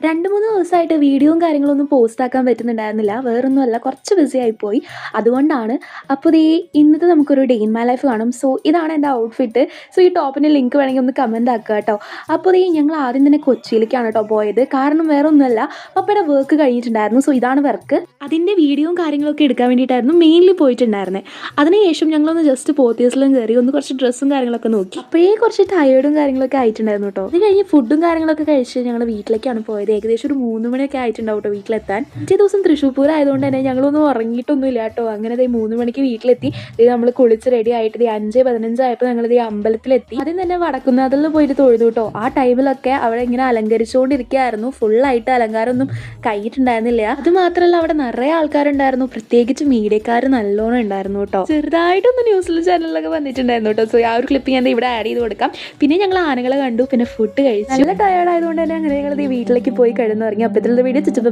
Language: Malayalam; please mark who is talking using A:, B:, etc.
A: 2-3 ദിവസമായിട്ട് വീഡിയോയും കാര്യങ്ങളൊന്നും പോസ്റ്റ് ആക്കാൻ പറ്റുന്നുണ്ടായിരുന്നില്ല. വേറൊന്നുമല്ല, കുറച്ച് ബിസി ആയിപ്പോയി. അതുകൊണ്ടാണ്. അപ്പോൾ ഇന്നത്തെ നമുക്കൊരു ഡേ ഇൻ മൈ ലൈഫ് കാണും. സോ ഇതാണ് എൻ്റെ ഔട്ട്ഫിറ്റ്. സോ ഈ ടോപ്പിൻ്റെ ലിങ്ക് വേണമെങ്കിൽ ഒന്ന് കമൻറ്റ് ആക്കുക കേട്ടോ. അപ്പോൾ ഞങ്ങൾ ആദ്യം തന്നെ കൊച്ചിയിലേക്കാണ് കേട്ടോ പോയത്. കാരണം വേറെ ഒന്നുമല്ല, പപ്പയുടെ വർക്ക് കഴിഞ്ഞിട്ടുണ്ടായിരുന്നു. സോ ഇതാണ് വർക്ക്. അതിൻ്റെ വീഡിയോയും കാര്യങ്ങളൊക്കെ എടുക്കാൻ വേണ്ടിയിട്ടായിരുന്നു മെയിൻലി പോയിട്ടുണ്ടായിരുന്നത്. അതിനുശേഷം ഞങ്ങളൊന്ന് ജസ്റ്റ് പോത്തീസിലും കയറി ഒന്ന് കുറച്ച് ഡ്രസ്സും കാര്യങ്ങളൊക്കെ നോക്കി. അപ്പോഴേ കുറച്ച് ടയേർഡും കാര്യങ്ങളൊക്കെ ആയിട്ടുണ്ടായിരുന്നു കേട്ടോ. അത് കഴിഞ്ഞ് ഫുഡും കാര്യങ്ങളൊക്കെ കഴിച്ച് ഞങ്ങൾ വീട്ടിലേക്കാണ് പോയത്. ഏകദേശം ഒരു 3 മണിയൊക്കെ ആയിട്ടുണ്ടാവും കേട്ടോ വീട്ടിലെത്താൻ. പിറ്റേ ദിവസം തൃശ്ശൂർ പൂരം ആയതുകൊണ്ട് തന്നെ ഞങ്ങളൊന്നും ഉറങ്ങിയിട്ടൊന്നുമില്ല കേട്ടോ. അങ്ങനെ 3 മണിക്ക് വീട്ടിലെത്തി. നമ്മൾ കുളിച്ച് റെഡി ആയിട്ട് 5:15 ആയപ്പോൾ ഞങ്ങൾ അമ്പലത്തിലെത്തി. ആദ്യം തന്നെ വടക്കുന്നാഥിൽ പോയിട്ട് തൊഴുതു കേട്ടോ. ആ ടൈമിലൊക്കെ അവിടെ ഇങ്ങനെ അലങ്കരിച്ചുകൊണ്ടിരിക്കുകയായിരുന്നു. ഫുള്ളായിട്ട് അലങ്കാരമൊന്നും കഴിഞ്ഞിട്ടുണ്ടായിരുന്നില്ല. അത് മാത്രമല്ല, അവിടെ നിറയെ ആൾക്കാരുണ്ടായിരുന്നു. പ്രത്യേകിച്ച് മീഡിയക്കാർ നല്ലോണം ഉണ്ടായിരുന്നു കേട്ടോ. ചെറുതായിട്ടൊന്ന് ന്യൂസിലെ ചാനലിലൊക്കെ വന്നിട്ടുണ്ടായിരുന്നു കേട്ടോ. സോ ആ ഒരു ക്ലിപ്പ് ഞാൻ ഇവിടെ ആഡ് ചെയ്ത് കൊടുക്കാം. പിന്നെ ഞങ്ങൾ ആനകളെ കണ്ടു, പിന്നെ ഫുഡ് കഴിച്ചു. നല്ല ടയേർഡ് ആയതുകൊണ്ട് തന്നെ അങ്ങനെ ഞങ്ങൾ വീട്ടിലേക്ക് പോയി കിടന്നു ഇറങ്ങി. അപ്പോഴത്തെ വീഡിയോ ചുറ്റും ബൈ.